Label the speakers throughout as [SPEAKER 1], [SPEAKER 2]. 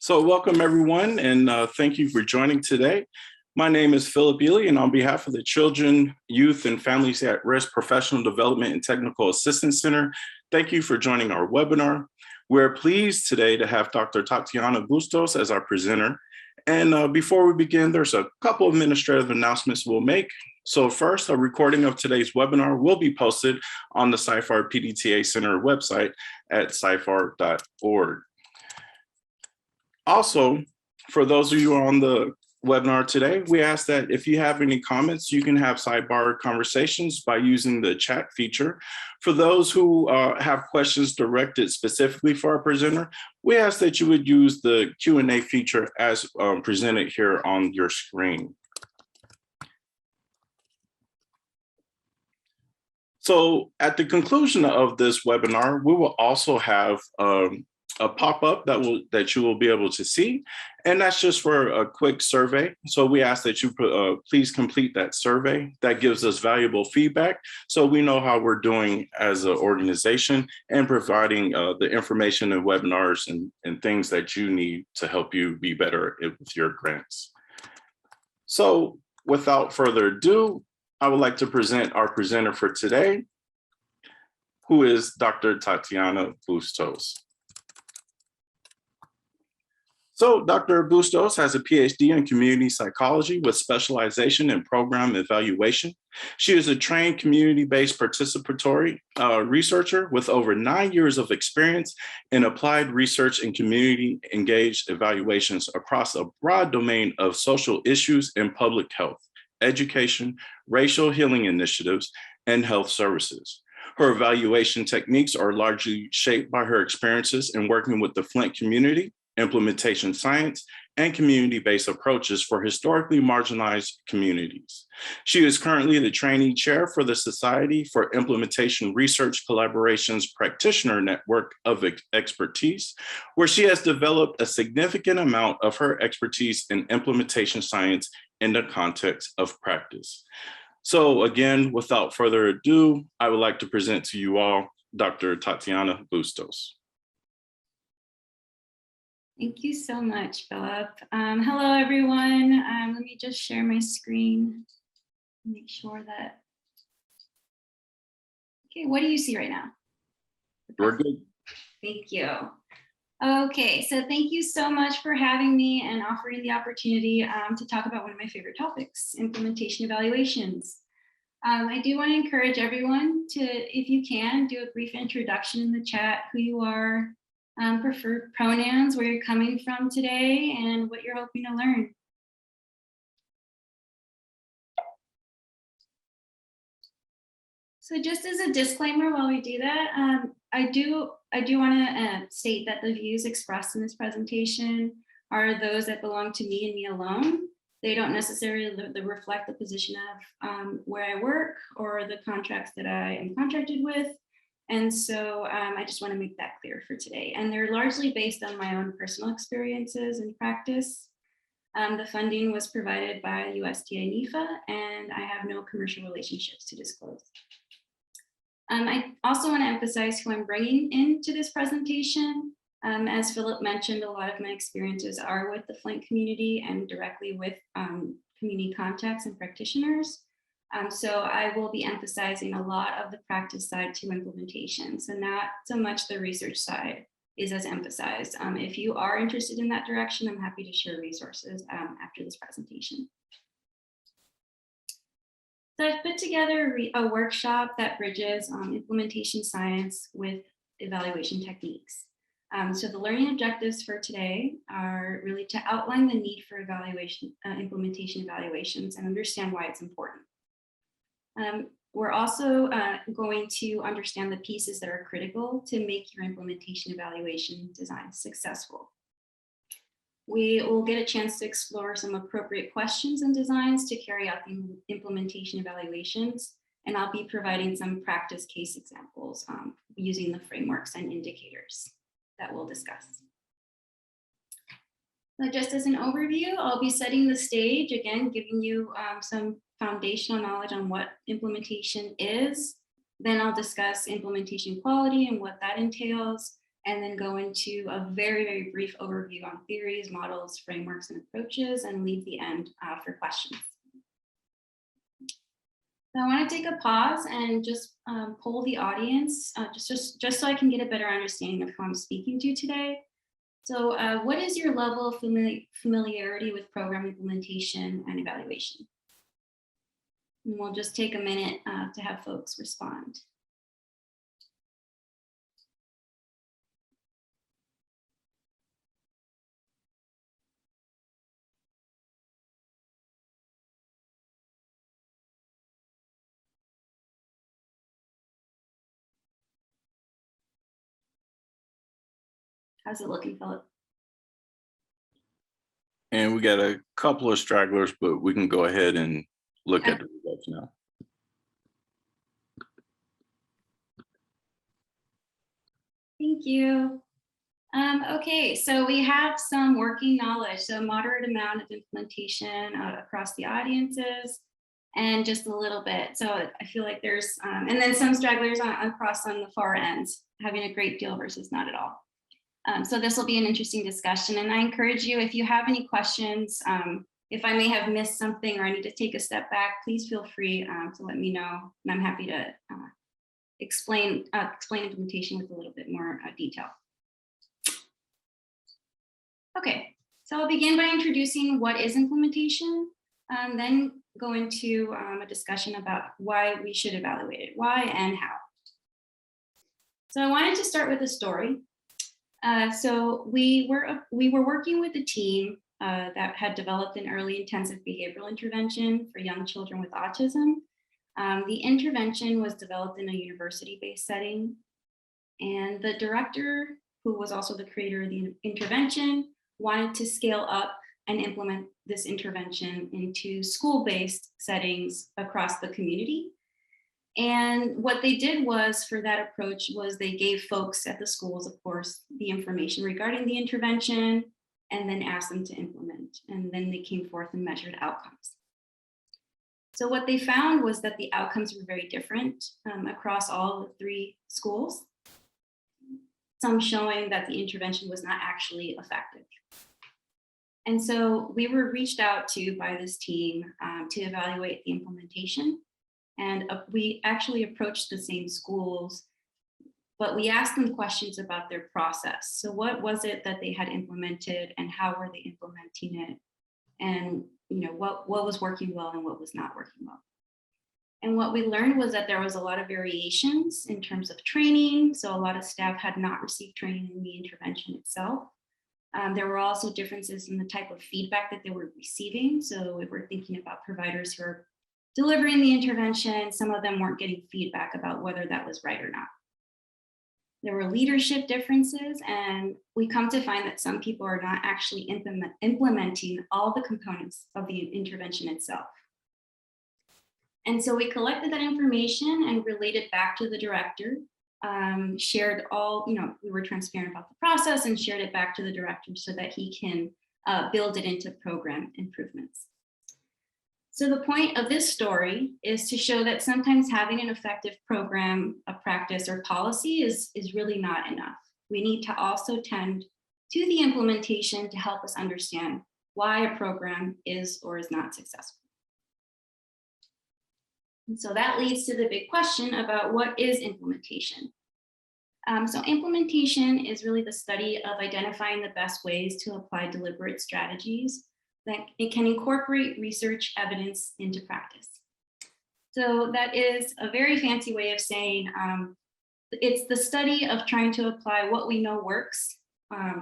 [SPEAKER 1] So welcome everyone, and thank you for joining today. My name is Feasibility, and on behalf of the Children, Youth, and Families at Risk Professional Development and Technical Assistance Center, thank you for joining our webinar. We're pleased today to have Dr. Tatiana Bustos as our presenter. And before we begin, there's a couple of administrative announcements we'll make. So first, a recording of today's webinar will be posted on the SCIFAR PDTA Center website at scifar.org. Also, for those of you on the webinar today, we ask that if you have any comments, you can have sidebar conversations by using the chat feature. For those who have questions directed specifically for our presenter, we ask that you would use the Q&A feature as presented here on your screen. So at the conclusion of this webinar, we will also have a pop-up that you will be able to see, and that's just for a quick survey. So we ask that you please complete that survey. That gives us valuable feedback so we know how we're doing as an organization and providing the information and webinars and things that you need to help you be better with your grants. So without further ado, I would like to present our presenter for today, who is Dr. Tatiana Bustos. So Dr. Bustos has a PhD in community psychology with specialization in program evaluation. She is a trained community-based participatory researcher with over 9 years of experience in applied research and community-engaged evaluations across a broad domain of social issues in public health, education, racial healing initiatives, and health services. Her evaluation techniques are largely shaped by her experiences in working with the Flint community, implementation science, and community-based approaches for historically marginalized communities. She is currently the trainee chair for the Society for Implementation Research Collaboration's Practitioner Network of Expertise, where she has developed a significant amount of her expertise in implementation science in the context of practice. So again, without further ado, I would like to present to you all Dr. Tatiana Bustos.
[SPEAKER 2] Thank you so much, Philip. Hello, everyone. Let me just share my screen. Make sure that, okay, what do you see right now?
[SPEAKER 1] We're good.
[SPEAKER 2] Thank you. Okay, so thank you so much for having me and offering the opportunity to talk about one of my favorite topics, implementation evaluations. I do want to encourage everyone to, if you can, do a brief introduction in the chat, who you are, preferred pronouns, where you're coming from today, and what you're hoping to learn. So just as a disclaimer while we do that, I do want to state that the views expressed in this presentation are those that belong to me and me alone. They don't necessarily reflect the position of where I work or the contracts that I am contracted with. And so I just want to make that clear for today. And they're largely based on my own personal experiences and practice. The funding was provided by USDA NEFA, and I have no commercial relationships to disclose. I also want to emphasize who I'm bringing into this presentation. As Philip mentioned, a lot of my experiences are with the Flint community and directly with community contacts and practitioners. So I will be emphasizing a lot of the practice side to implementation. So not so much the research side is as emphasized. If you are interested in that direction, I'm happy to share resources after this presentation. So I've put together a workshop that bridges implementation science with evaluation techniques. So the learning objectives for today are really to outline the need for implementation evaluations and understand why it's important. We're also going to understand the pieces that are critical to make your implementation evaluation design successful. We will get a chance to explore some appropriate questions and designs to carry out the implementation evaluations, and I'll be providing some practice case examples using the frameworks and indicators that we'll discuss. So just as an overview, I'll be setting the stage, again, giving you some foundational knowledge on what implementation is. Then I'll discuss implementation quality and what that entails. and then go into a very, very brief overview on theories, models, frameworks, and approaches, and leave the end for questions. So I want to take a pause and just poll the audience, just so I can get a better understanding of who I'm speaking to today. So what is your level of familiarity with program implementation and evaluation? And we'll just take a minute to have folks respond. How's it looking, Philip?
[SPEAKER 1] And we got a couple of stragglers, but we can go ahead and look at the results now.
[SPEAKER 2] Thank you. Okay, so we have some working knowledge, so a moderate amount of implementation across the audiences, and just a little bit. So I feel like there's, and then some stragglers across on the far ends, having a great deal versus not at all. So this will be an interesting discussion, and I encourage you, if you have any questions, if I may have missed something or I need to take a step back, please feel free to let me know, and I'm happy to explain implementation with a little bit more detail. Okay, so I'll begin by introducing what is implementation, then go into a discussion about why we should evaluate it, why and how. So I wanted to start with a story. So we were working with a team that had developed an early intensive behavioral intervention for young children with autism. The intervention was developed in a university-based setting, and the director, who was also the creator of the intervention, wanted to scale up and implement this intervention into school-based settings across the community. And what they did was, for that approach, was they gave folks at the schools, of course, the information regarding the intervention, and then asked them to implement. And then they came forth and measured outcomes. So what they found was that the outcomes were very different across all the 3 schools, some showing that the intervention was not actually effective. And so we were reached out to by this team to evaluate the implementation. And we actually approached the same schools, but we asked them questions about their process. So what was it that they had implemented, and how were they implementing it? And what was working well and what was not working well. And what we learned was that there was a lot of variations in terms of training. So a lot of staff had not received training in the intervention itself. There were also differences in the type of feedback that they were receiving. So if we're thinking about providers who are delivering the intervention, some of them weren't getting feedback about whether that was right or not. There were leadership differences, and we come to find that some people are not actually implementing all the components of the intervention itself. And so we collected that information and relayed it back to the director, shared all, we were transparent about the process and shared it back to the director so that he can build it into program improvements. So the point of this story is to show that sometimes having an effective program, a practice, or policy is really not enough. We need to also tend to the implementation to help us understand why a program is or is not successful. And so that leads to the big question about what is implementation. So implementation is really the study of identifying the best ways to apply deliberate strategies that it can incorporate research evidence into practice. So that is a very fancy way of saying it's the study of trying to apply what we know works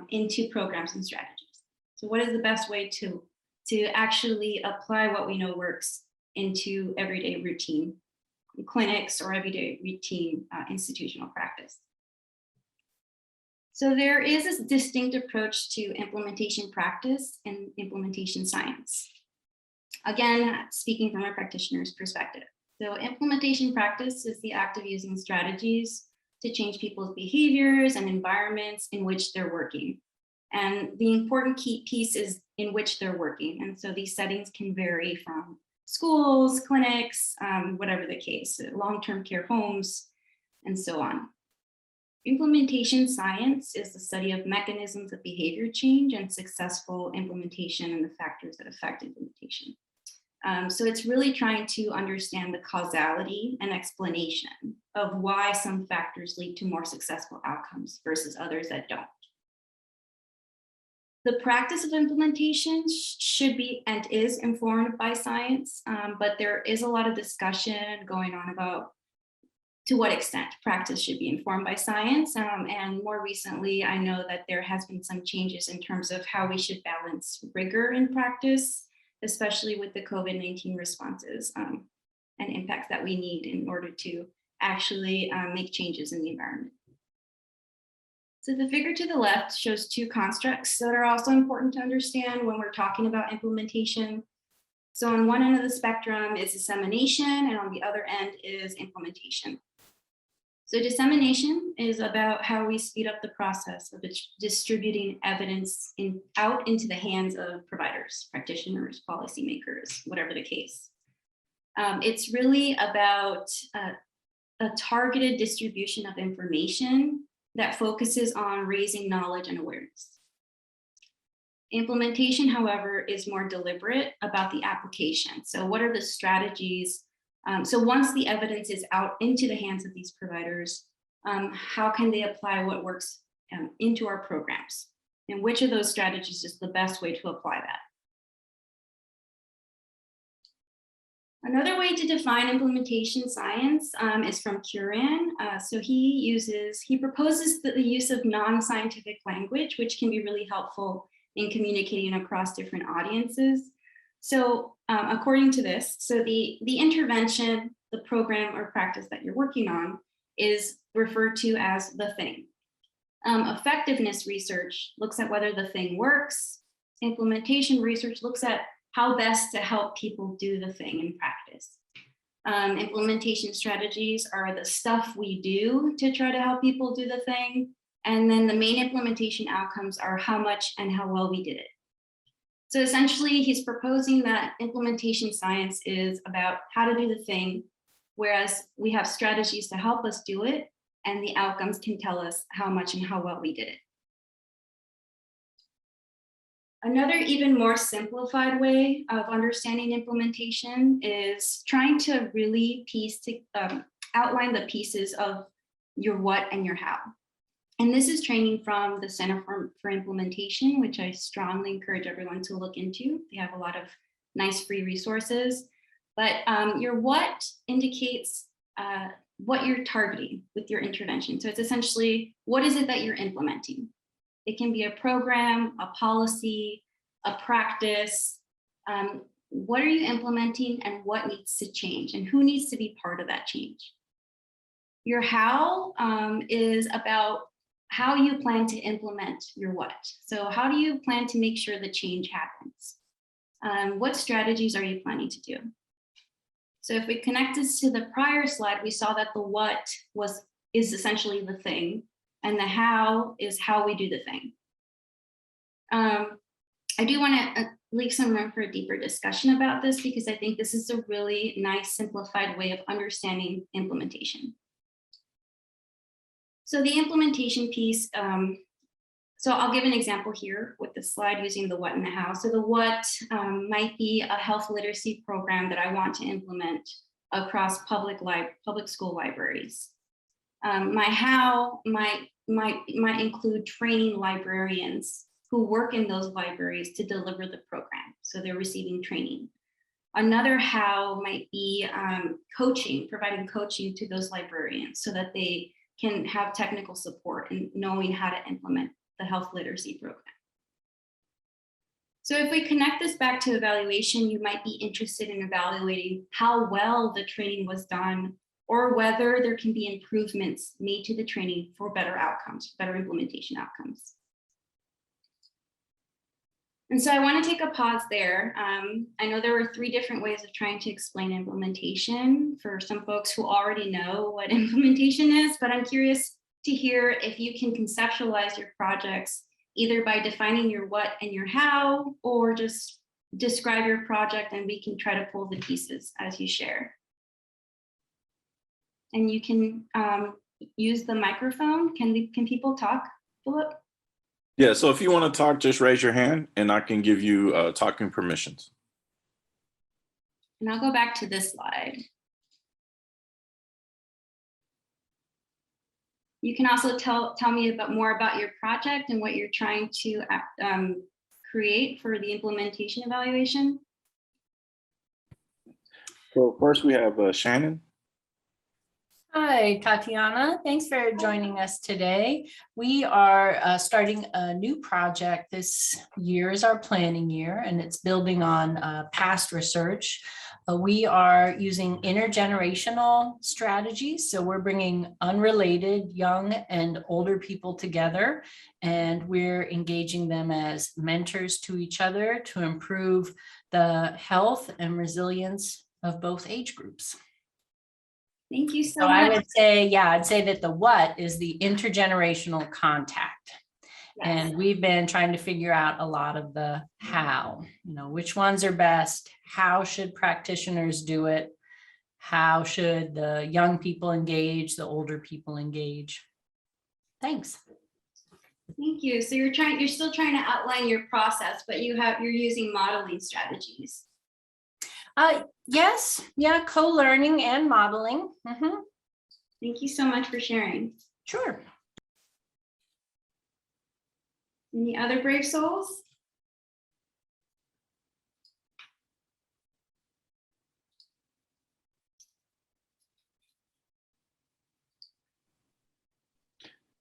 [SPEAKER 2] into programs and strategies. So what is the best way to actually apply what we know works into everyday routine clinics or everyday routine institutional practice? So there is a distinct approach to implementation practice and implementation science. Again, speaking from a practitioner's perspective. So implementation practice is the act of using strategies to change people's behaviors and environments in which they're working. And the important key piece is in which they're working. And so these settings can vary from schools, clinics, whatever the case, long-term care homes, and so on. Implementation science is the study of mechanisms of behavior change and successful implementation and the factors that affect implementation. So it's really trying to understand the causality and explanation of why some factors lead to more successful outcomes versus others that don't. The practice of implementation should be and is informed by science, but there is a lot of discussion going on about to what extent practice should be informed by science. And more recently, I know that there has been some changes in terms of how we should balance rigor in practice, especially with the COVID-19 responses and impacts that we need in order to actually make changes in the environment. So the figure to the left shows two constructs that are also important to understand when we're talking about implementation. So on one end of the spectrum is dissemination, and on the other end is implementation. So dissemination is about how we speed up the process of distributing evidence out into the hands of providers, practitioners, policymakers, whatever the case. It's really about a targeted distribution of information that focuses on raising knowledge and awareness. Implementation, however, is more deliberate about the application. So what are the strategies? So once the evidence is out into the hands of these providers, how can they apply what works into our programs? And which of those strategies is the best way to apply that? Another way to define implementation science is from Curran. So he proposes the use of non-scientific language, which can be really helpful in communicating across different audiences. So according to this, so the intervention, the program or practice that you're working on is referred to as the thing. Effectiveness research looks at whether the thing works. Implementation research looks at how best to help people do the thing in practice. Implementation strategies are the stuff we do to try to help people do the thing. And then the main implementation outcomes are how much and how well we did it. So essentially, he's proposing that implementation science is about how to do the thing, whereas we have strategies to help us do it, and the outcomes can tell us how much and how well we did it. Another even more simplified way of understanding implementation is trying to really outline the pieces of your what and your how. And this is training from the Center for Implementation, which I strongly encourage everyone to look into. They have a lot of nice free resources. But your what indicates what you're targeting with your intervention. So it's essentially, what is it that you're implementing? It can be a program, a policy, a practice. What are you implementing and what needs to change and who needs to be part of that change? Your how is about how you plan to implement your what. So how do you plan to make sure the change happens? What strategies are you planning to do? So if we connect this to the prior slide, we saw that the what is essentially the thing, and the how is how we do the thing. I do want to leave some room for a deeper discussion about this because I think this is a really nice simplified way of understanding implementation. So the implementation piece, so I'll give an example here with the slide using the what and the how. So the what might be a health literacy program that I want to implement across public school libraries. My how might include training librarians who work in those libraries to deliver the program. So they're receiving training. Another how might be providing coaching to those librarians so that they can have technical support in knowing how to implement the health literacy program. So if we connect this back to evaluation, you might be interested in evaluating how well the training was done or whether there can be improvements made to the training for better outcomes, better implementation outcomes. And so I want to take a pause there. I know there were 3 different ways of trying to explain implementation for some folks who already know what implementation is, but I'm curious to hear if you can conceptualize your projects either by defining your what and your how, or just describe your project and we can try to pull the pieces as you share. And you can use the microphone. Can people talk, Philip?
[SPEAKER 1] Yeah, so if you want to talk, just raise your hand and I can give you talking permissions.
[SPEAKER 2] And I'll go back to this slide. You can also tell me more about your project and what you're trying to create for the implementation evaluation.
[SPEAKER 1] So first we have Shannon.
[SPEAKER 3] Hi, Tatiana. Thanks for joining us today. We are starting a new project. This year is our planning year, and it's building on past research. We are using intergenerational strategies. So we're bringing unrelated young and older people together, and we're engaging them as mentors to each other to improve the health and resilience of both age groups.
[SPEAKER 2] Thank you so
[SPEAKER 3] So
[SPEAKER 2] much.
[SPEAKER 3] I would say, yeah, I'd say that the what is the intergenerational contact.
[SPEAKER 2] Yes.
[SPEAKER 3] And we've been trying to figure out a lot of the how, which ones are best, how should practitioners do it, how should the young people engage, the older people engage. Thanks.
[SPEAKER 2] Thank you. So you're still trying to outline your process, but you're using modeling strategies.
[SPEAKER 3] Yes, yeah, co-learning and modeling.
[SPEAKER 2] Thank you so much for sharing.
[SPEAKER 3] Sure.
[SPEAKER 2] Any other brave souls?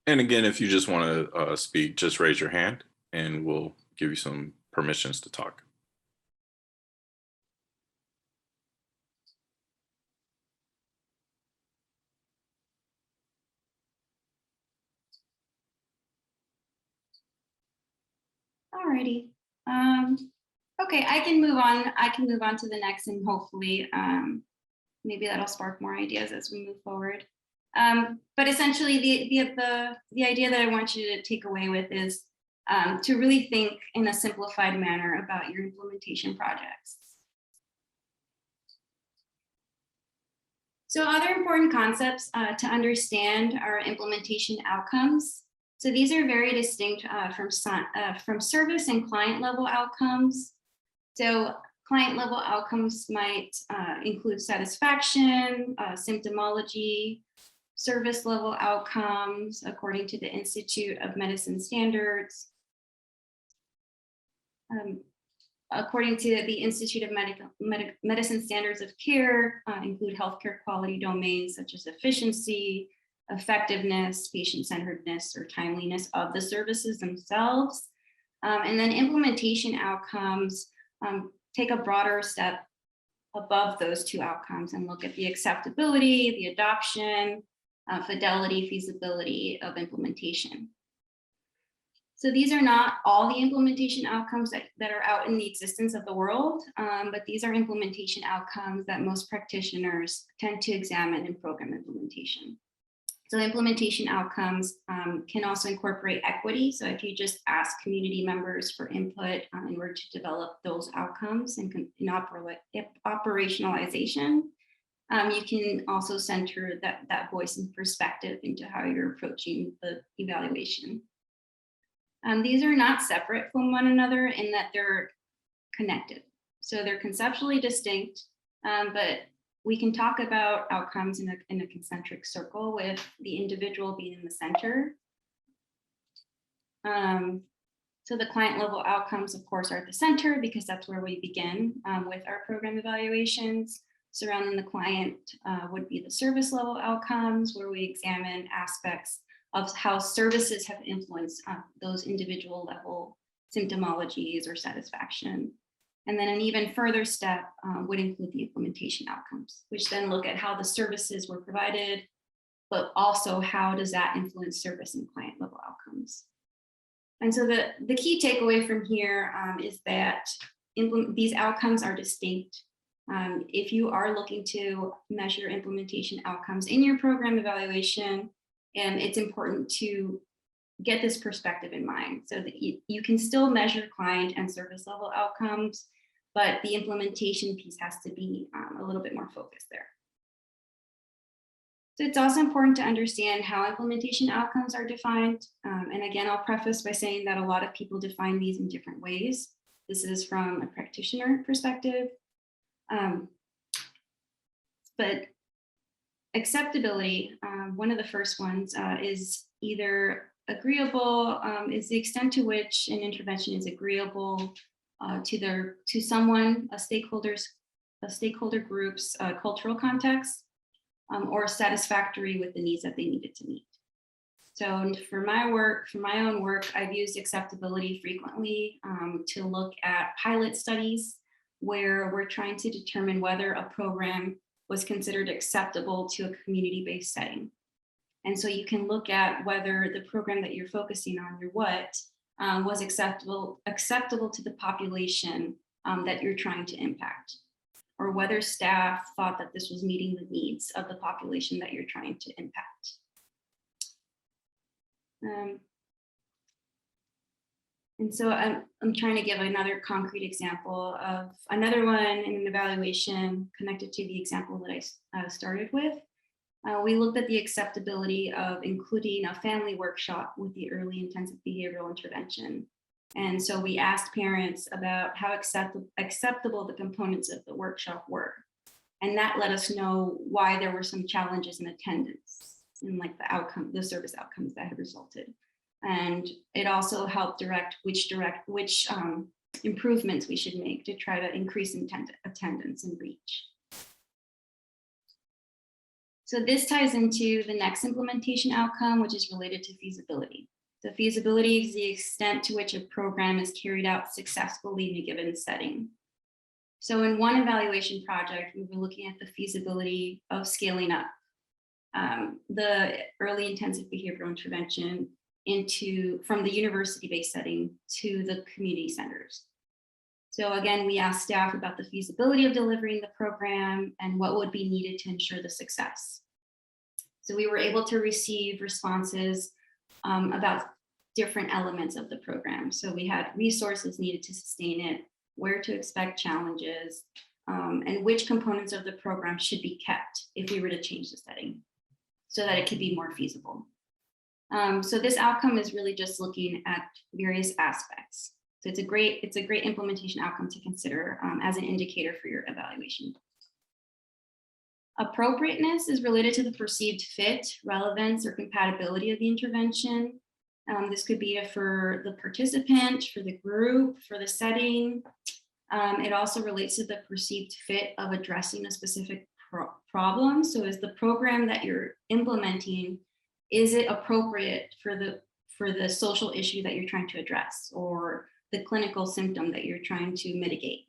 [SPEAKER 1] And again, if you just want to speak, just raise your hand and we'll give you some permissions to talk.
[SPEAKER 2] Alrighty. Okay, I can move on. I can move on to the next, and hopefully, maybe that'll spark more ideas as we move forward. But essentially, the idea that I want you to take away with is to really think in a simplified manner about your implementation projects. So other important concepts to understand are implementation outcomes. So these are very distinct from service and client level outcomes. So client level outcomes might include satisfaction, symptomology, service level outcomes according to the Institute of Medicine standards. According to the Institute of Medicine Standards of Care, include healthcare quality domains such as efficiency, effectiveness, patient-centeredness, or timeliness of the services themselves. And then implementation outcomes take a broader step above those two outcomes and look at the acceptability, the adoption, fidelity, feasibility of implementation. So these are not all the implementation outcomes that are out in the existence of the world, but these are implementation outcomes that most practitioners tend to examine in program implementation. So implementation outcomes can also incorporate equity. So if you just ask community members for input in order to develop those outcomes and in operationalization, you can also center that voice and perspective into how you're approaching the evaluation. These are not separate from one another in that they're connected. So they're conceptually distinct, but we can talk about outcomes in a concentric circle with the individual being in the center. So the client level outcomes, of course, are at the center because that's where we begin with our program evaluations. Surrounding the client would be the service level outcomes, where we examine aspects of how services have influenced those individual level symptomologies or satisfaction. And then an even further step would include the implementation outcomes, which then look at how the services were provided, but also how does that influence service and client level outcomes. And so the key takeaway from here is that these outcomes are distinct. If you are looking to measure implementation outcomes in your program evaluation, it's important to get this perspective in mind so that you can still measure client and service level outcomes, but the implementation piece has to be a little bit more focused there. So it's also important to understand how implementation outcomes are defined. And again, I'll preface by saying that a lot of people define these in different ways. This is from a practitioner perspective. But acceptability, one of the first ones is either agreeable, is the extent to which an intervention is agreeable to someone, a stakeholder group's cultural context, or satisfactory with the needs that they needed to meet. So for my own work, I've used acceptability frequently to look at pilot studies where we're trying to determine whether a program was considered acceptable to a community-based setting. And so you can look at whether the program that you're focusing on, your what, was acceptable to the population that you're trying to impact, or whether staff thought that this was meeting the needs of the population that you're trying to impact. And so I'm trying to give another concrete example of another one in an evaluation connected to the example that I started with. We looked at the acceptability of including a family workshop with the early intensive behavioral intervention. And so we asked parents about how acceptable the components of the workshop were. And that let us know why there were some challenges in attendance and like the service outcomes that had resulted. And it also helped direct which improvements we should make to try to increase attendance and reach. So this ties into the next implementation outcome, which is related to feasibility. The feasibility is the extent to which a program is carried out successfully in a given setting. So in one evaluation project, we were looking at the feasibility of scaling up the early intensive behavioral intervention from the university-based setting to the community centers. So again, we asked staff about the feasibility of delivering the program and what would be needed to ensure the success. So we were able to receive responses about different elements of the program. So we had resources needed to sustain it, where to expect challenges, and which components of the program should be kept if we were to change the setting so that it could be more feasible. So this outcome is really just looking at various aspects. So it's a great implementation outcome to consider as an indicator for your evaluation. Appropriateness is related to the perceived fit, relevance, or compatibility of the intervention. This could be for the participant, for the group, for the setting. It also relates to the perceived fit of addressing a specific problem. So is the program that you're implementing, is it appropriate for the social issue that you're trying to address or the clinical symptom that you're trying to mitigate?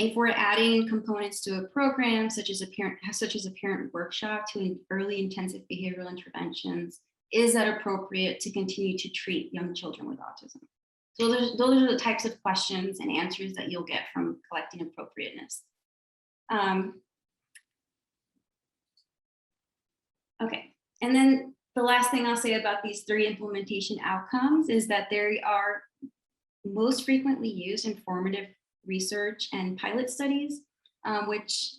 [SPEAKER 2] If we're adding components to a program, such as a parent workshop to early intensive behavioral interventions, is that appropriate to continue to treat young children with autism? So those are the types of questions and answers that you'll get from collecting appropriateness. Okay, and then the last thing I'll say about these three implementation outcomes is that they are most frequently used in formative research and pilot studies, which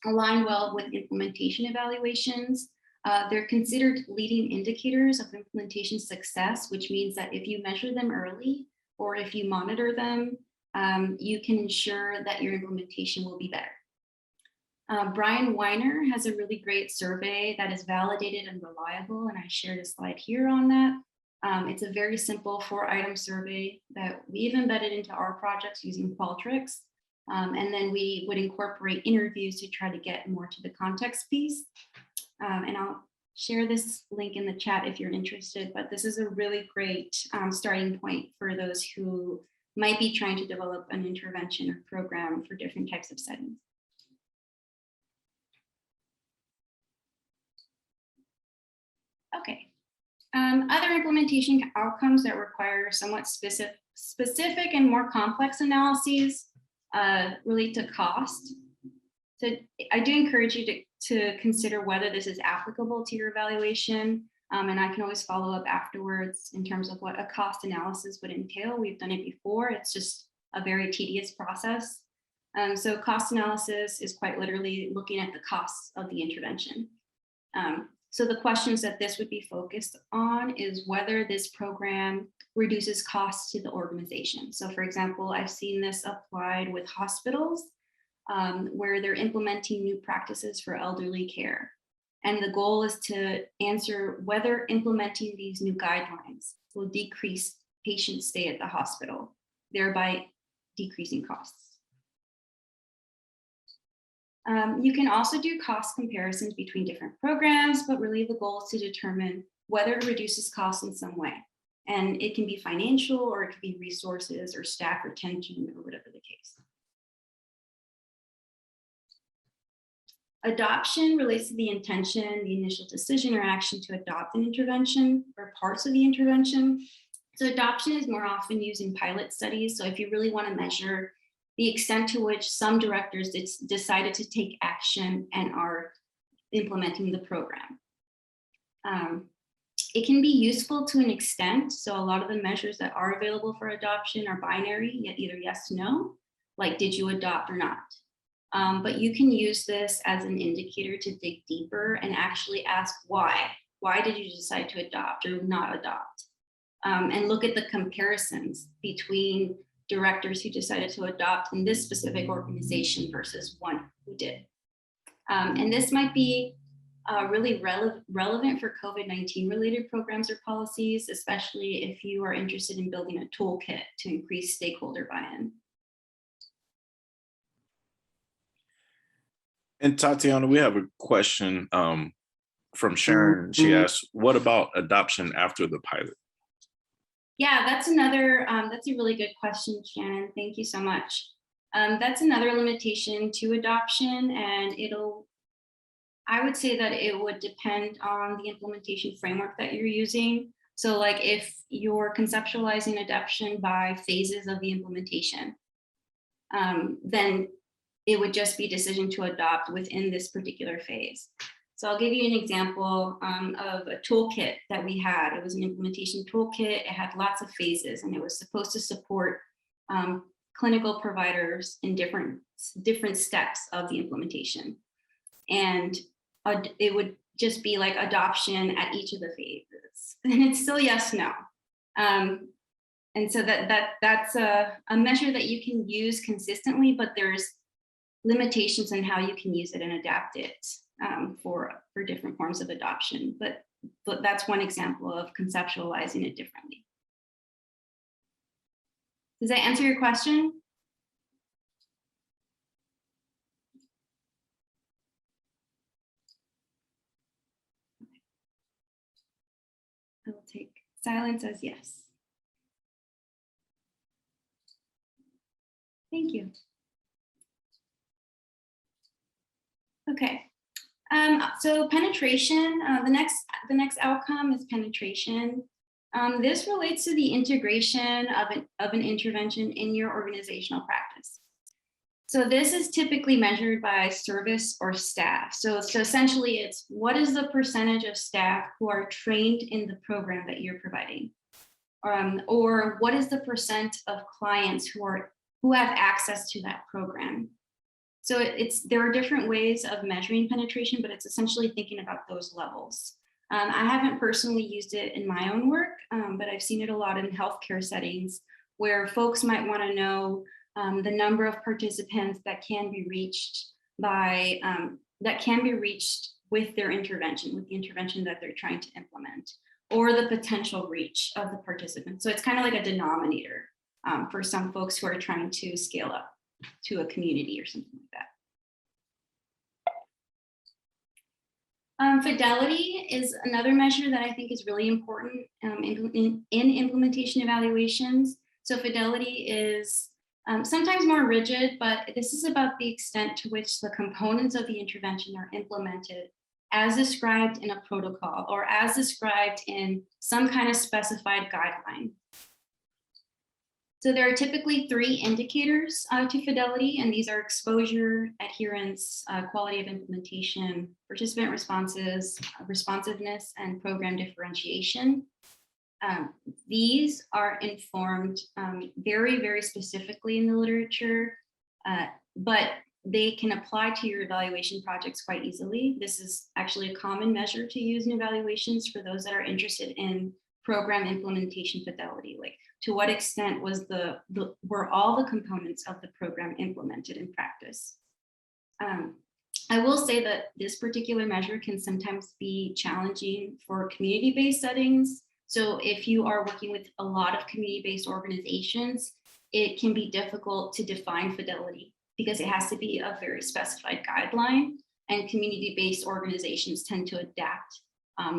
[SPEAKER 2] align well with implementation evaluations. They're considered leading indicators of implementation success, which means that if you measure them early or if you monitor them, you can ensure that your implementation will be better. Brian Weiner has a really great survey that is validated and reliable, and I shared a slide here on that. It's a very simple 4-item survey that we've embedded into our projects using Qualtrics. And then we would incorporate interviews to try to get more to the context piece. And I'll share this link in the chat if you're interested, but this is a really great starting point for those who might be trying to develop an intervention or program for different types of settings. Okay. Other implementation outcomes that require somewhat specific and more complex analyses relate to cost. So I do encourage you to consider whether this is applicable to your evaluation. And I can always follow up afterwards in terms of what a cost analysis would entail. We've done it before. It's just a very tedious process. So cost analysis is quite literally looking at the costs of the intervention. So the questions that this would be focused on is whether this program reduces costs to the organization. So for example, I've seen this applied with hospitals where they're implementing new practices for elderly care. And the goal is to answer whether implementing these new guidelines will decrease patient stay at the hospital, thereby decreasing costs. You can also do cost comparisons between different programs, but really the goal is to determine whether it reduces costs in some way. And it can be financial, or it could be resources or staff retention, or whatever the case. Adoption relates to the intention, the initial decision or action to adopt an intervention or parts of the intervention. So adoption is more often used in pilot studies. So if you really want to measure the extent to which some directors decided to take action and are implementing the program. It can be useful to an extent. So a lot of the measures that are available for adoption are binary, yet either yes, no, like did you adopt or not? But you can use this as an indicator to dig deeper and actually ask why. Why did you decide to adopt or not adopt? And look at the comparisons between directors who decided to adopt in this specific organization versus one who did. And this might be really relevant for COVID-19 related programs or policies, especially if you are interested in building a toolkit to increase stakeholder buy-in.
[SPEAKER 1] And Tatiana, we have a question from Sharon. She asks, what about adoption after the pilot?
[SPEAKER 2] Yeah, that's another, that's a really good question, Shannon. Thank you so much. That's another limitation to adoption, and I would say that it would depend on the implementation framework that you're using. So like if you're conceptualizing adoption by phases of the implementation, then it would just be decision to adopt within this particular phase. So I'll give you an example of a toolkit that we had. It was an implementation toolkit. It had lots of phases, and it was supposed to support clinical providers in different steps of the implementation. And it would just be like adoption at each of the phases. And it's still yes, no. And so that's a measure that you can use consistently, but there's limitations on how you can use it and adapt it for different forms of adoption. But that's one example of conceptualizing it differently. Does that answer your question? I will take silence as yes. Thank you. Okay. So penetration, the next outcome is penetration. This relates to the integration of an intervention in your organizational practice. So this is typically measured by service or staff. So essentially it's what is the percentage of staff who are trained in the program that you're providing? Or what is the percent of clients who have access to that program? So there are different ways of measuring penetration, but it's essentially thinking about those levels. I haven't personally used it in my own work, but I've seen it a lot in healthcare settings where folks might want to know the number of participants that can be reached with their intervention, with the intervention that they're trying to implement, or the potential reach of the participants. So it's kind of like a denominator for some folks who are trying to scale up to a community or something like that. Fidelity is another measure that I think is really important in implementation evaluations. So fidelity is sometimes more rigid, but this is about the extent to which the components of the intervention are implemented as described in a protocol or as described in some kind of specified guideline. So there are typically 3 indicators to fidelity, and these are exposure, adherence, quality of implementation, participant responses, responsiveness, and program differentiation. These are informed very, very specifically in the literature but they can apply to your evaluation projects quite easily. This is actually a common measure to use in evaluations for those that are interested in program implementation fidelity. Like, to what extent was were all the components of the program implemented in practice? I will say that this particular measure can sometimes be challenging for community-based settings. So if you are working with a lot of community-based organizations, it can be difficult to define fidelity because it has to be a very specified guideline, and community-based organizations tend to adapt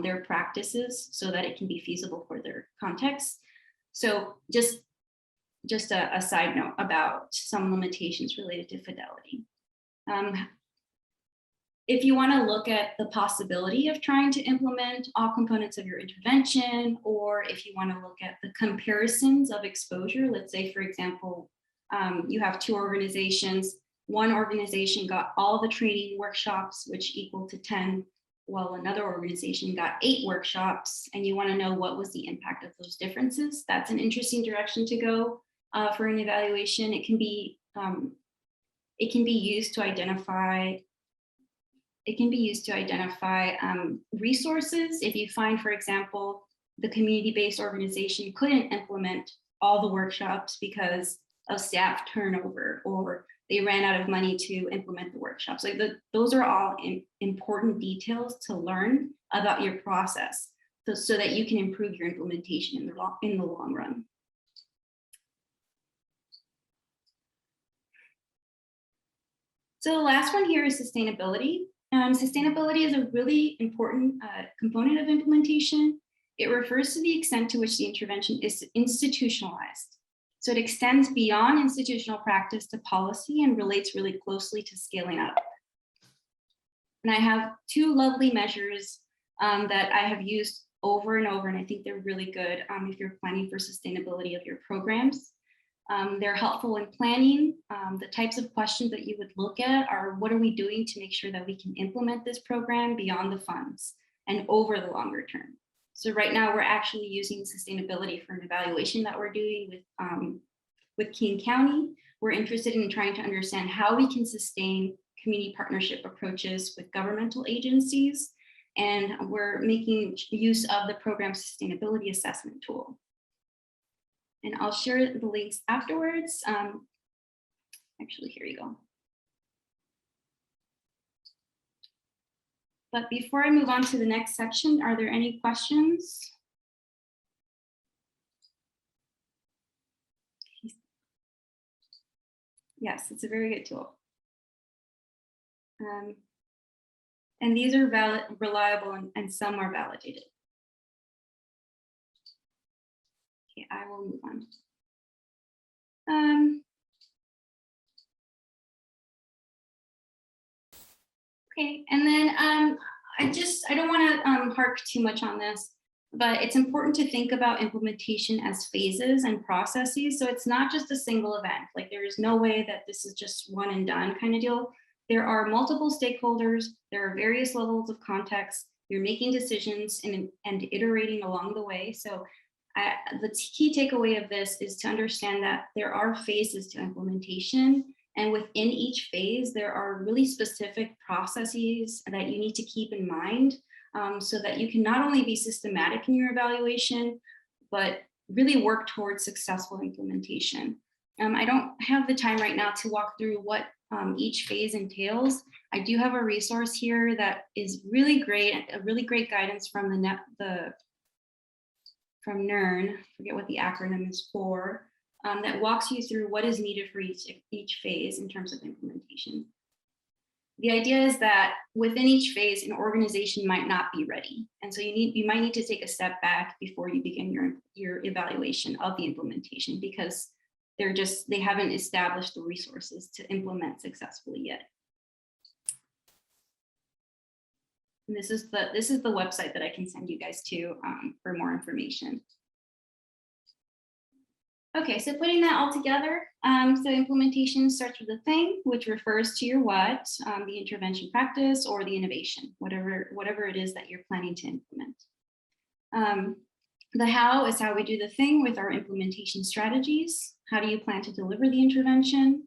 [SPEAKER 2] their practices so that it can be feasible for their context. So just a side note about some limitations related to fidelity. If you want to look at the possibility of trying to implement all components of your intervention, or if you want to look at the comparisons of exposure, let's say, for example, you have two organizations. One organization got all the training workshops, which equal to 10, while another organization got 8 workshops, and you want to know what was the impact of those differences. That's an interesting direction to go for an evaluation. It can be used to identify resources. If you find, for example, the community-based organization couldn't implement all the workshops because of staff turnover, or they ran out of money to implement the workshops. Like those are all important details to learn about your process, so that you can improve your implementation in the long run. So the last one here is sustainability. Sustainability is a really important component of implementation. It refers to the extent to which the intervention is institutionalized. So it extends beyond institutional practice to policy and relates really closely to scaling up. And I have 2 lovely measures that I have used over and over, and I think they're really good if you're planning for sustainability of your programs. They're helpful in planning. The types of questions that you would look at are, what are we doing to make sure that we can implement this program beyond the funds and over the longer term? So right now we're actually using sustainability for an evaluation that we're doing with King County. We're interested in trying to understand how we can sustain community partnership approaches with governmental agencies. And we're making use of the program sustainability assessment tool. And I'll share the links afterwards. Actually, here you go. But before I move on to the next section, are there any questions? Yes, it's a very good tool. And these are reliable, and some are validated. Okay, I will move on. Okay, and then I don't want to harp too much on this, but it's important to think about implementation as phases and processes. So it's not just a single event. Like, there is no way that this is just one and done kind of deal. There are multiple stakeholders. There are various levels of context. You're making decisions and iterating along the way. So the key takeaway of this is to understand that there are phases to implementation. And within each phase, there are really specific processes that you need to keep in mind so that you can not only be systematic in your evaluation, but really work towards successful implementation. I don't have the time right now to walk through what each phase entails. I do have a resource here that is really great, a really great guidance from from NERN, I forget what the acronym is for, that walks you through what is needed for each phase in terms of implementation. The idea is that within each phase, an organization might not be ready. And so you might need to take a step back before you begin your evaluation of the implementation, because they haven't established the resources to implement successfully yet. And this is the website that I can send you guys to for more information. Okay, so putting that all together, so implementation starts with the thing, which refers to your what, the intervention practice or the innovation, whatever it is that you're planning to implement. The how is how we do the thing with our implementation strategies. How do you plan to deliver the intervention?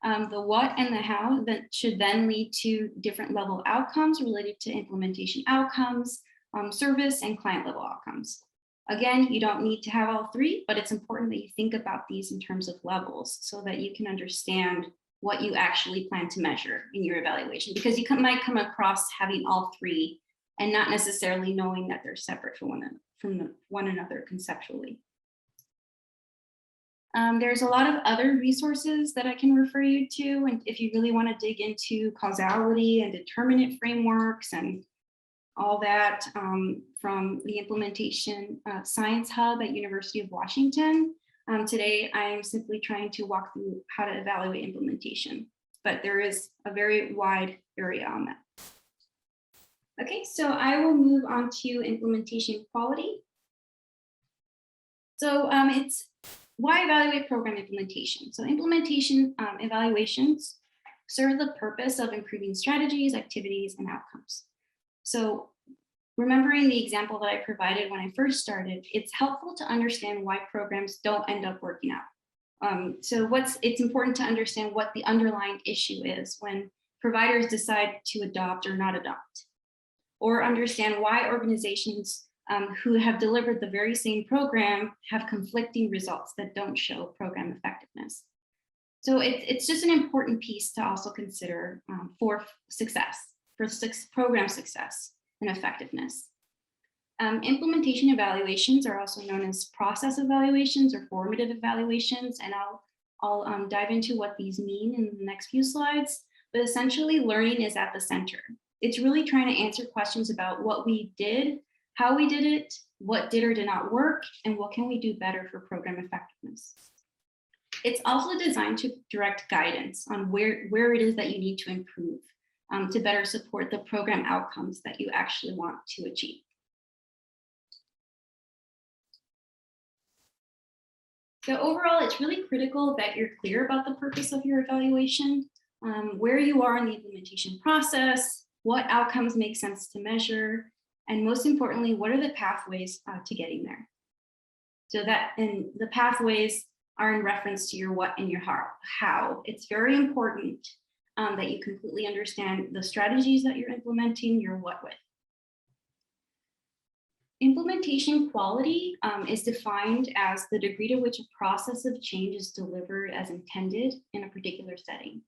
[SPEAKER 2] The what and the how that should then lead to different level outcomes related to implementation outcomes, service and client level outcomes. Again, you don't need to have all three, but it's important that you think about these in terms of levels so that you can understand what you actually plan to measure in your evaluation, because you might come across having all three and not necessarily knowing that they're separate from one another conceptually. There's a lot of other resources that I can refer you to, and if you really want to dig into causality and determinant frameworks and all that, from the Implementation Science Hub at University of Washington. Today, I'm simply trying to walk through how to evaluate implementation, but there is a very wide area on that. Okay, so I will move on to implementation quality. So it's why evaluate program implementation? So implementation evaluations serve the purpose of improving strategies, activities, and outcomes. So remembering the example that I provided when I first started, it's helpful to understand why programs don't end up working out. So it's important to understand what the underlying issue is when providers decide to adopt or not adopt, or understand why organizations who have delivered the very same program have conflicting results that don't show program effectiveness. So it's just an important piece to also consider for program success and effectiveness. Implementation evaluations are also known as process evaluations or formative evaluations, and I'll dive into what these mean in the next few slides, but essentially learning is at the center. It's really trying to answer questions about what we did, how we did it, what did or did not work, and what can we do better for program effectiveness. It's also designed to direct guidance on where it is that you need to improve to better support the program outcomes that you actually want to achieve. So overall, it's really critical that you're clear about the purpose of your evaluation, where you are in the implementation process, what outcomes make sense to measure, and most importantly, what are the pathways to getting there? So and the pathways are in reference to your what and your how. It's very important that you completely understand the strategies that you're implementing your what with. Implementation quality is defined as the degree to which a process of change is delivered as intended in a particular setting.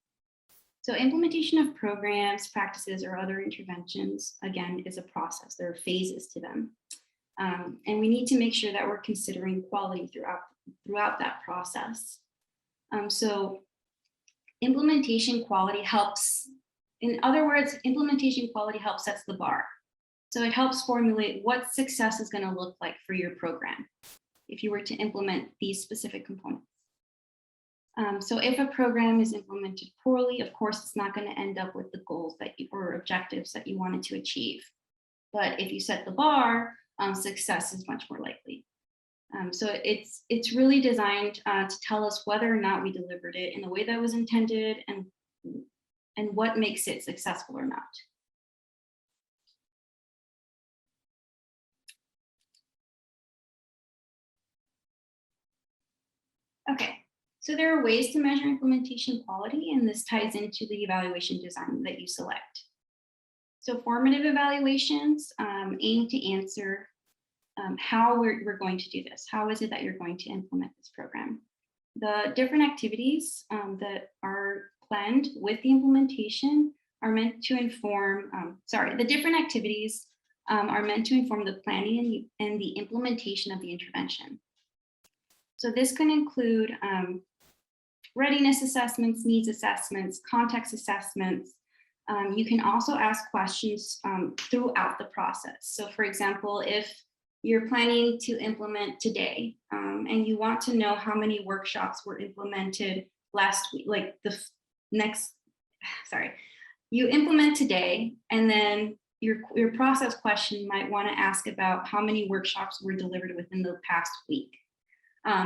[SPEAKER 2] So implementation of programs, practices, or other interventions, again, is a process. There are phases to them. And we need to make sure that we're considering quality throughout that process. So implementation quality helps, in other words, implementation quality helps sets the bar. So it helps formulate what success is going to look like for your program if you were to implement these specific components. So if a program is implemented poorly, of course, it's not going to end up with the goals or objectives that you wanted to achieve. But if you set the bar, success is much more likely. So it's really designed to tell us whether or not we delivered it in the way that was intended and what makes it successful or not. Okay, so there are ways to measure implementation quality, and this ties into the evaluation design that you select. So formative evaluations aim to answer how we're going to do this. How is it that you're going to implement this program? The different activities that are planned with the implementation are meant to inform, the different activities are meant to inform the planning and the implementation of the intervention. So this can include readiness assessments, needs assessments, context assessments. You can also ask questions throughout the process. So for example, if you're planning to implement today and you want to know how many workshops were implemented last week, like you implement today, and then your process question might want to ask about how many workshops were delivered within the past week.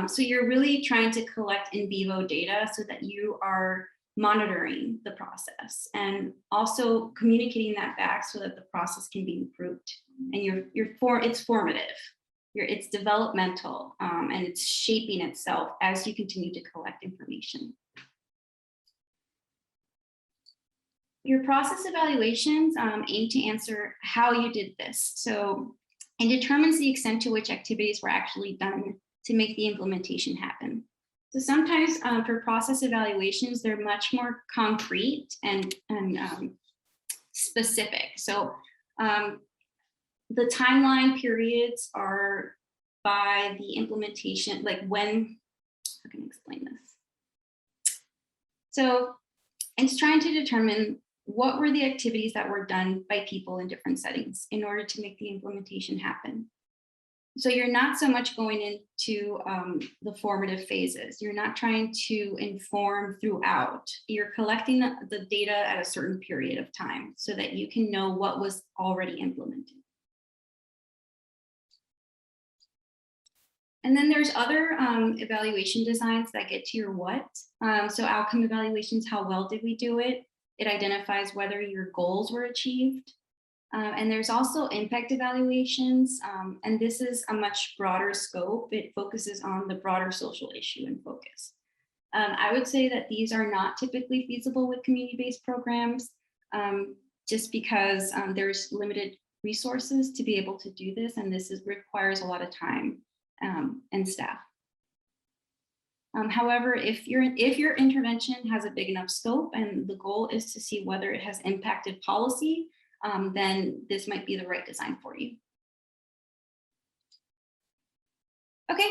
[SPEAKER 2] So you're really trying to collect in vivo data so that you are monitoring the process and also communicating that back so that the process can be improved. And it's formative, it's developmental, and it's shaping itself as you continue to collect information. Your process evaluations aim to answer how you did this. So it determines the extent to which activities were actually done to make the implementation happen. So sometimes for process evaluations, they're much more concrete and specific. So the timeline periods are by the implementation, like when, how can I explain this? So it's trying to determine what were the activities that were done by people in different settings in order to make the implementation happen. So you're not so much going into the formative phases. You're not trying to inform throughout. You're collecting the data at a certain period of time so that you can know what was already implemented. And then there's other evaluation designs that get to your what. So outcome evaluations, how well did we do it? It identifies whether your goals were achieved. And there's also impact evaluations. And this is a much broader scope. It focuses on the broader social issue in focus. I would say that these are not typically feasible with community-based programs, just because there's limited resources to be able to do this. And this requires a lot of time and staff. However, if your intervention has a big enough scope and the goal is to see whether it has impacted policy, then this might be the right design for you. Okay,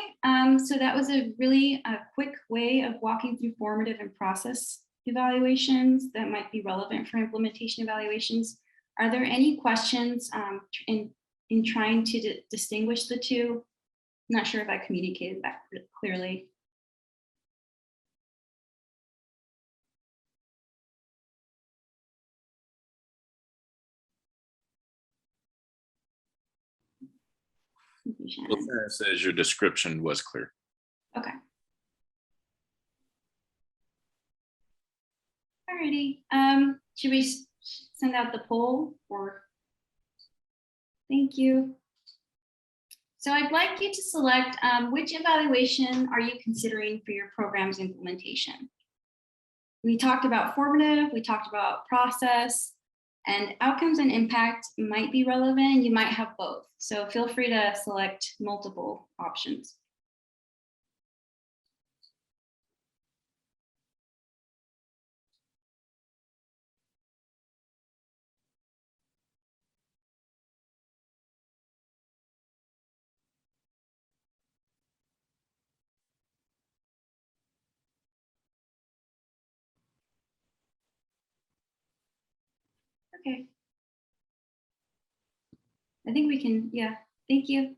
[SPEAKER 2] so that was a really quick way of walking through formative and process evaluations that might be relevant for implementation evaluations. Are there any questions in trying to distinguish the two? I'm not sure if I communicated that clearly.
[SPEAKER 1] Well, it says your description was clear.
[SPEAKER 2] Okay. Alrighty. Should we send out the poll or? Thank you. So I'd like you to select which evaluation are you considering for your program's implementation. We talked about formative, we talked about process, and outcomes and impact might be relevant. You might have both. So feel free to select multiple options. Okay. I think we can, yeah, thank you.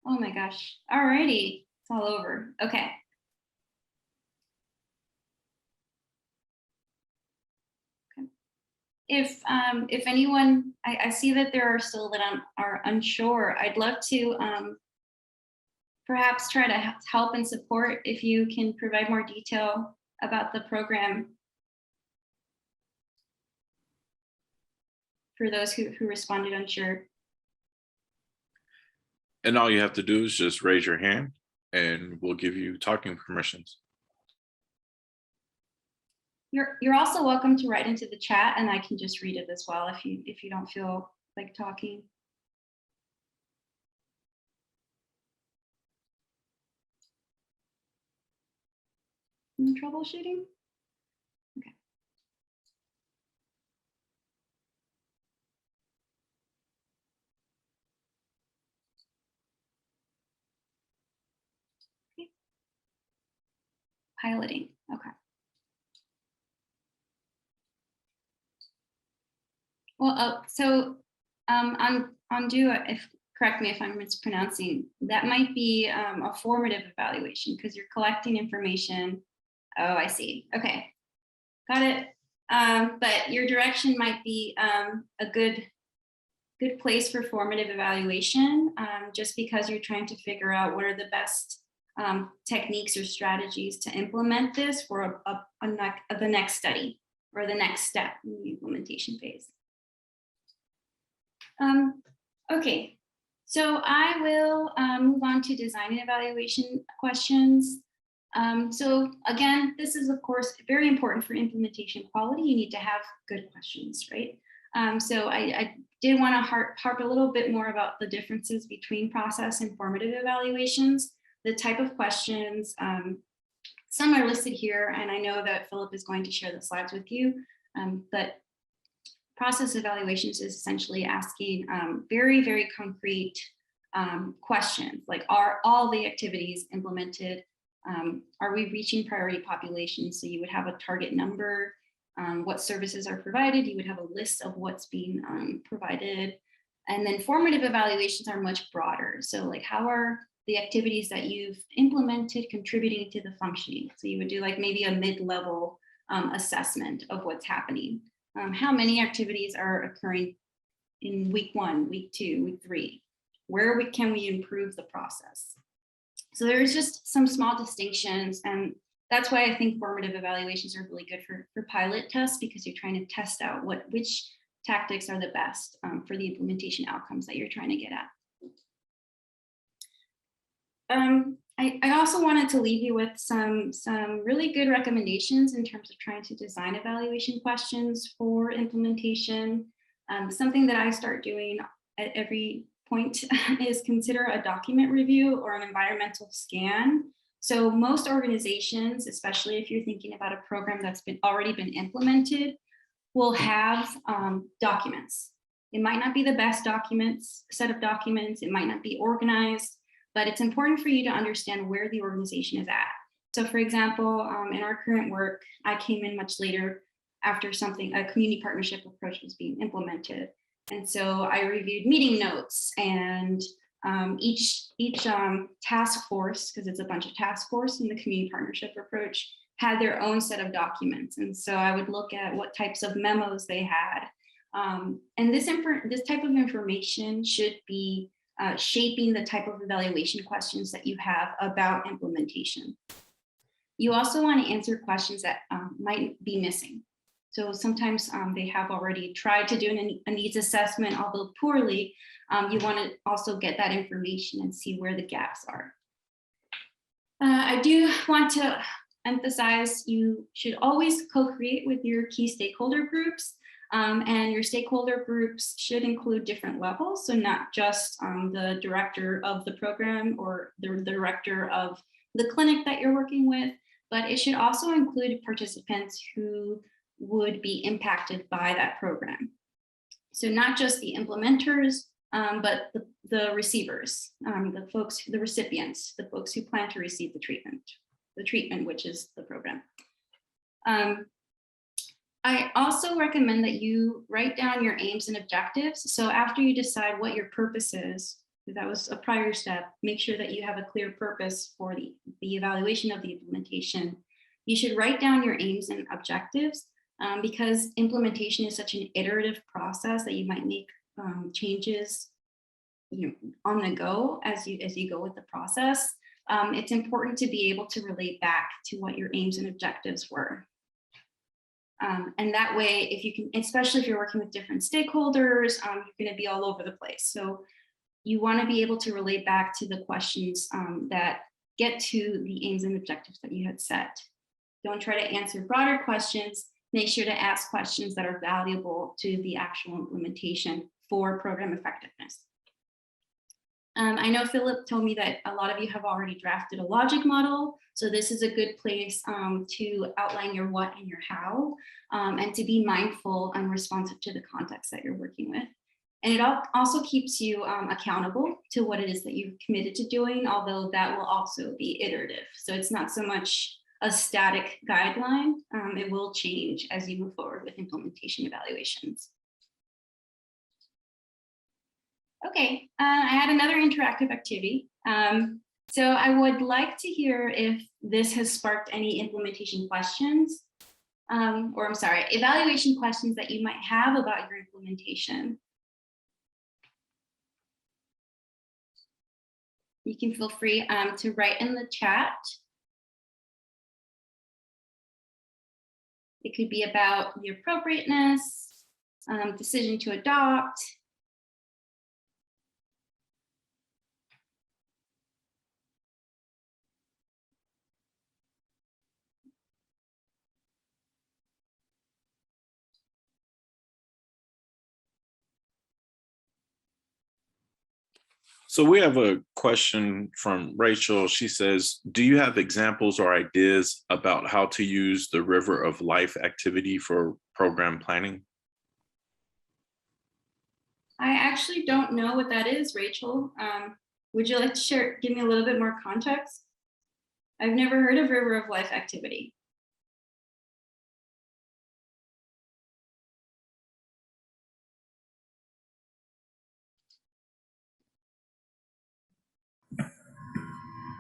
[SPEAKER 2] Oh my gosh, alrighty, it's all over, okay. If anyone, I see that there are still that are unsure, I'd love to perhaps try to help and support if you can provide more detail about the program for those who responded unsure.
[SPEAKER 1] And all you have to do is just raise your hand and we'll give you talking permissions.
[SPEAKER 2] You're also welcome to write into the chat and I can just read it as well if you don't feel like talking. Troubleshooting? Okay. Okay. Piloting, okay. Well, so undo, correct me if I'm mispronouncing, that might be a formative evaluation because you're collecting information. Oh, I see. Okay, got it. But your direction might be a good place for formative evaluation, just because you're trying to figure out what are the best techniques or strategies to implement this for the next study or the next step in the implementation phase. Okay, so I will move on to design and evaluation questions. So again, this is of course very important for implementation quality. You need to have good questions, right? So I did want to harp a little bit more about the differences between process and formative evaluations, the type of questions. Some are listed here, and I know that Philip is going to share the slides with you, but process evaluations is essentially asking very, very concrete questions, like are all the activities implemented? Are we reaching priority populations? So you would have a target number, what services are provided, you would have a list of what's being provided. And then formative evaluations are much broader. So like how are the activities that you've implemented contributing to the functioning? So you would do like maybe a mid-level assessment of what's happening. How many activities are occurring in week 1, week 2, week 3? Where can we improve the process? So there's just some small distinctions, and that's why I think formative evaluations are really good for pilot tests, because you're trying to test out which tactics are the best for the implementation outcomes that you're trying to get at. I also wanted to leave you with some really good recommendations in terms of trying to design evaluation questions for implementation. Something that I start doing at every point is consider a document review or an environmental scan. So most organizations, especially if you're thinking about a program that's already been implemented, will have documents. It might not be the best set of documents, it might not be organized, but it's important for you to understand where the organization is at. So for example, in our current work, I came in much later after a community partnership approach was being implemented. And so I reviewed meeting notes, and each task force, because it's a bunch of task force in the community partnership approach, had their own set of documents. And so I would look at what types of memos they had. And this type of information should be shaping the type of evaluation questions that you have about implementation. You also want to answer questions that might be missing. So sometimes they have already tried to do a needs assessment, although poorly. You want to also get that information and see where the gaps are. I do want to emphasize you should always co-create with your key stakeholder groups. And your stakeholder groups should include different levels. So not just the director of the program or the director of the clinic that you're working with, but it should also include participants who would be impacted by that program. So not just the implementers, but the receivers, the recipients, the folks who plan to receive the treatment, which is the program. I also recommend that you write down your aims and objectives. So after you decide what your purpose is, that was a prior step, make sure that you have a clear purpose for the evaluation of the implementation. You should write down your aims and objectives because implementation is such an iterative process that you might make changes on the go as you go with the process. It's important to be able to relate back to what your aims and objectives were. And that way, if you can, especially if you're working with different stakeholders, you're going to be all over the place. So you want to be able to relate back to the questions that get to the aims and objectives that you had set. Don't try to answer broader questions. Make sure to ask questions that are valuable to the actual implementation for program effectiveness. I know Philip told me that a lot of you have already drafted a logic model. So this is a good place to outline your what and your how, and to be mindful and responsive to the context that you're working with. And it also keeps you accountable to what it is that you've committed to doing, although that will also be iterative. So it's not so much a static guideline. It will change as you move forward with implementation evaluations. Okay, I had another interactive activity. So I would like to hear if this has sparked any implementation questions, or I'm sorry, evaluation questions that you might have about your implementation. You can feel free to write in the chat. It could be about the appropriateness, decision to adopt,
[SPEAKER 1] So we have a question from Rachel. She says, do you have examples or ideas about how to use the River of Life activity for program planning?
[SPEAKER 2] I actually don't know what that is, Rachel. Would you like to give me a little bit more context? I've never heard of River of Life activity.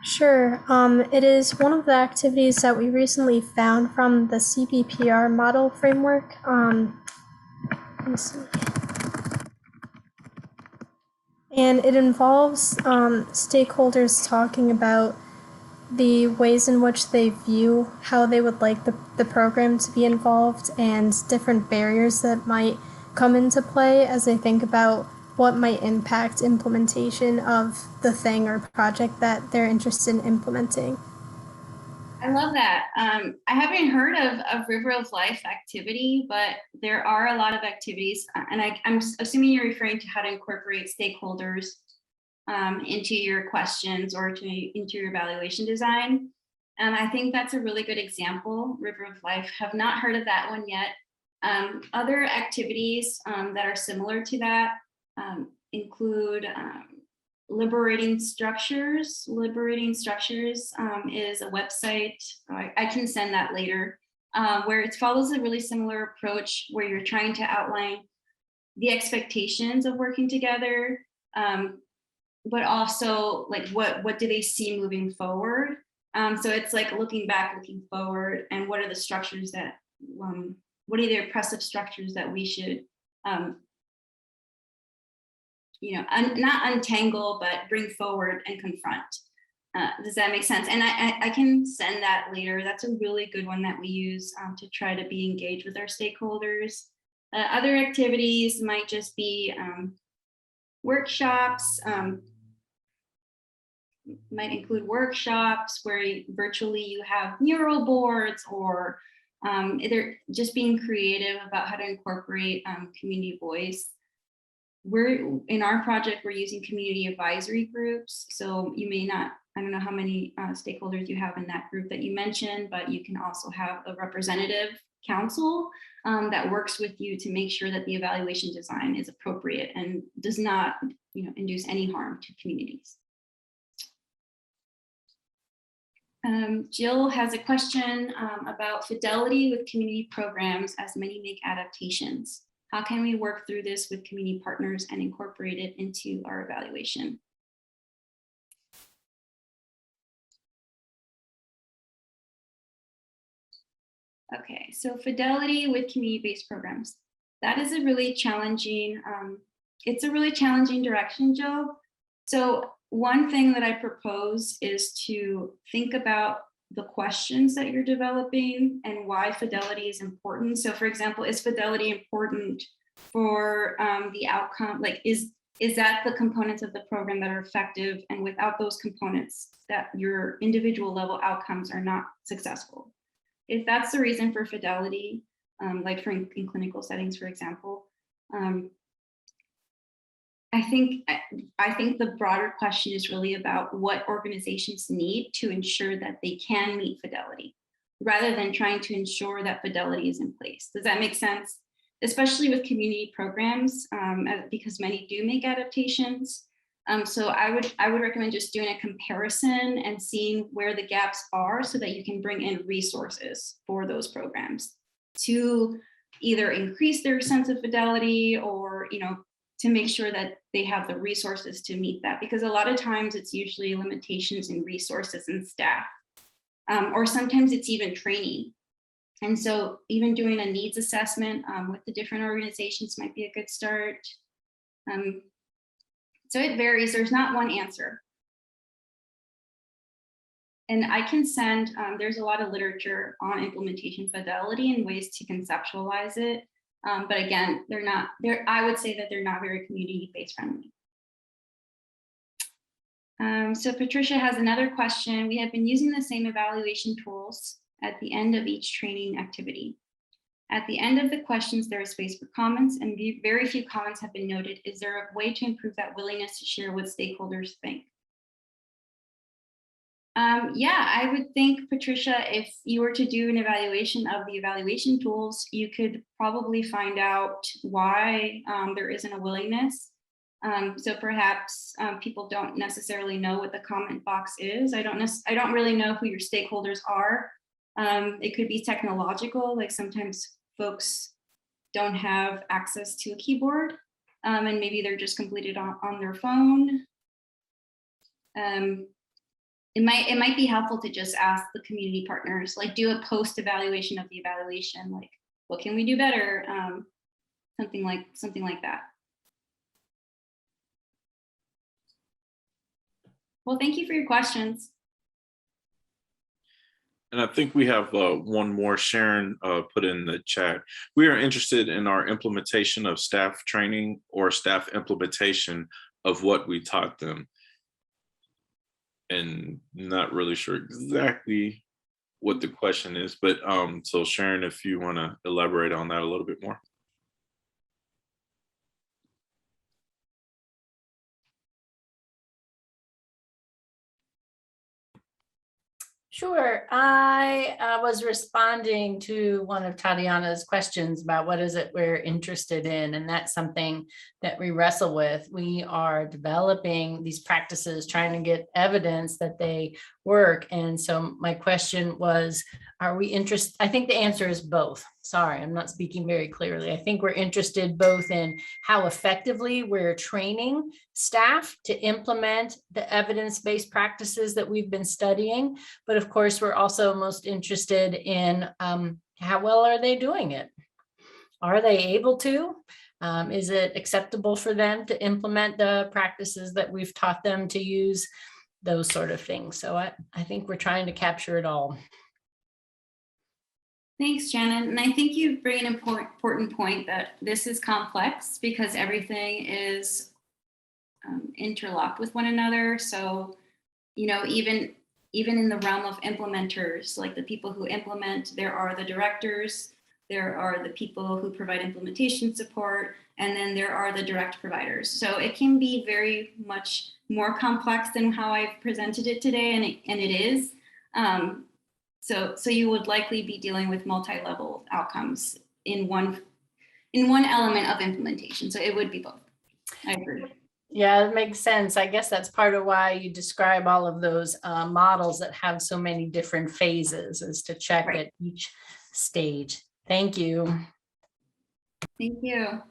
[SPEAKER 4] Sure. It is one of the activities that we recently found from the CBPR model framework. Let me see. And it involves stakeholders talking about the ways in which they view how they would like the program to be involved and different barriers that might come into play as they think about what might impact implementation of the thing or project that they're interested in implementing.
[SPEAKER 2] I love that. I haven't heard of River of Life activity, but there are a lot of activities, and I'm assuming you're referring to how to incorporate stakeholders into your questions or into your evaluation design. And I think that's a really good example, River of Life. Have not heard of that one yet. Other activities that are similar to that include Liberating Structures. Liberating Structures is a website. I can send that later, where it follows a really similar approach where you're trying to outline the expectations of working together, but also like what do they see moving forward. So it's like looking back, looking forward, and what are the structures that, what are the oppressive structures that we should not untangle, but bring forward and confront. Does that make sense? And I can send that later. That's a really good one that we use to try to be engaged with our stakeholders. Other activities might just be workshops, might include workshops where virtually you have mural boards, or either just being creative about how to incorporate community voice. We're in our project, we're using community advisory groups. So you may not, I don't know how many stakeholders you have in that group that you mentioned, but you can also have a representative council that works with you to make sure that the evaluation design is appropriate and does not, induce any harm to communities. Jill has a question about fidelity with community programs as many make adaptations. How can we work through this with community partners and incorporate it into our evaluation? Okay, so fidelity with community-based programs. That is a really challenging, it's a really challenging direction, Joe. So one thing that I propose is to think about the questions that you're developing and why fidelity is important. So for example, is fidelity important for the outcome? Like, is that the components of the program that are effective, and without those components that your individual level outcomes are not successful? If that's the reason for fidelity, like in clinical settings, for example, I think the broader question is really about what organizations need to ensure that they can meet fidelity, rather than trying to ensure that fidelity is in place. Does that make sense? Especially with community programs, because many do make adaptations. So I would recommend just doing a comparison and seeing where the gaps are so that you can bring in resources for those programs to either increase their sense of fidelity or, to make sure that they have the resources to meet that. Because a lot of times it's usually limitations in resources and staff, or sometimes it's even training. And so even doing a needs assessment with the different organizations might be a good start. So it varies, there's not one answer. And I can send, there's a lot of literature on implementation fidelity and ways to conceptualize it. But again, I would say that they're not very community-based friendly. So Patricia has another question. We have been using the same evaluation tools at the end of each training activity. At the end of the questions, there is space for comments, and very few comments have been noted. Is there a way to improve that willingness to share what stakeholders think? Yeah, I would think, Patricia, if you were to do an evaluation of the evaluation tools, you could probably find out why there isn't a willingness. So perhaps people don't necessarily know what the comment box is. I don't really know who your stakeholders are. It could be technological, like sometimes folks don't have access to a keyboard, and maybe they're just completed on their phone. It might be helpful to just ask the community partners, like do a post evaluation of the evaluation, like what can we do better, something like that. Well, thank you for your questions.
[SPEAKER 1] And I think we have one more. Sharon put in the chat. We are interested in our implementation of staff training or staff implementation of what we taught them. And not really sure exactly what the question is, but so Sharon, if you want to elaborate on that a little bit more.
[SPEAKER 3] Sure. I was responding to one of Tatiana's questions about what is it we're interested in, and that's something that we wrestle with. We are developing these practices, trying to get evidence that they work. And so my question was, are we interested? I think the answer is both. Sorry, I'm not speaking very clearly. I think we're interested both in how effectively we're training staff to implement the evidence-based practices that we've been studying. But of course, we're also most interested in how well are they doing it? Are they able to? Is it acceptable for them to implement the practices that we've taught them to use? Those sort of things. So I think we're trying to capture it all.
[SPEAKER 2] Thanks, Shannon. And I think you bring an important point that this is complex because everything is interlocked with one another. So, you know, even in the realm of implementers, like the people who implement, there are the directors, there are the people who provide implementation support, and then there are the direct providers. So it can be very much more complex than how I've presented it today, and it is. So you would likely be dealing with multi-level outcomes in one element of implementation. So it would be both. I agree.
[SPEAKER 3] Yeah, it makes sense. I guess that's part of why you describe all of those models that have so many different phases, is to check at each stage. Thank you.
[SPEAKER 2] Thank you.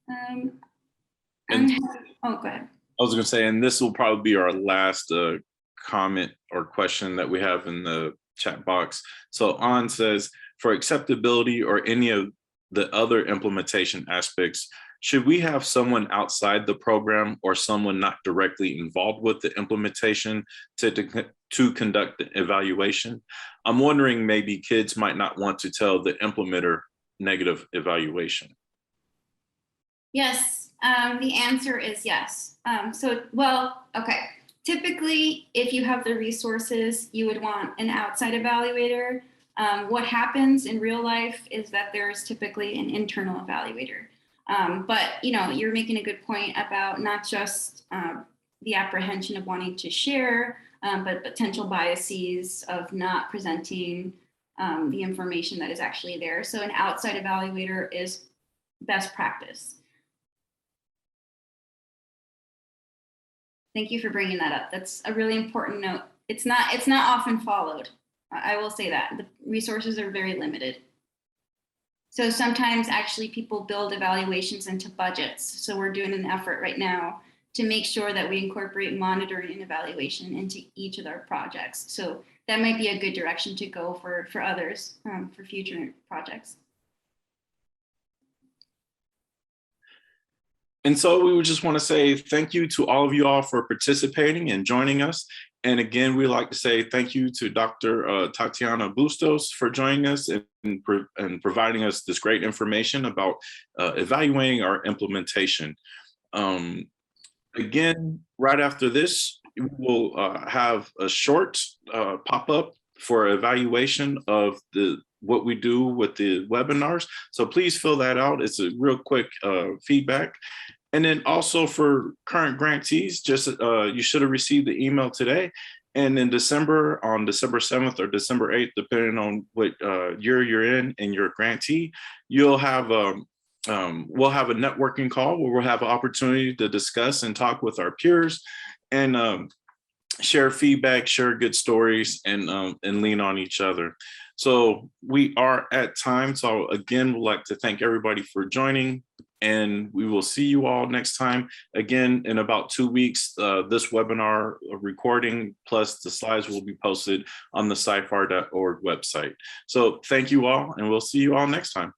[SPEAKER 1] Oh,
[SPEAKER 2] go ahead.
[SPEAKER 1] I was going to say, and this will probably be our last comment or question that we have in the chat box. So An says, for acceptability or any of the other implementation aspects, should we have someone outside the program or someone not directly involved with the implementation to conduct the evaluation? I'm wondering, maybe kids might not want to tell the implementer negative evaluation.
[SPEAKER 2] Yes, the answer is yes. Okay. Typically, if you have the resources, you would want an outside evaluator. What happens in real life is that there's typically an internal evaluator. But you know, you're making a good point about not just the apprehension of wanting to share, but potential biases of not presenting the information that is actually there. So an outside evaluator is best practice. Thank you for bringing that up. That's a really important note. It's not often followed. I will say that the resources are very limited. So sometimes actually people build evaluations into budgets. So we're doing an effort right now to make sure that we incorporate monitoring and evaluation into each of our projects. So that might be a good direction to go for others, for future projects.
[SPEAKER 1] And so we would just want to say thank you to all of you all for participating and joining us. And again, we'd like to say thank you to Dr. Tatiana Bustos for joining us and providing us this great information about evaluating our implementation. Again, right after this, we will have a short pop-up for evaluation of the what we do with the webinars. So please fill that out. It's a real quick feedback. And then also for current grantees, just you should have received the email today. And in December, on December 7th or December 8th, depending on what year you're in and your grantee, you'll have we'll have a networking call where we'll have an opportunity to discuss and talk with our peers and share feedback, share good stories, and lean on each other. So we are at time. So again, we'd like to thank everybody for joining, and we will see you all next time. Again, in about 2 weeks, this webinar recording plus the slides will be posted on the scifar.org website. So thank you all, and we'll see you all next time.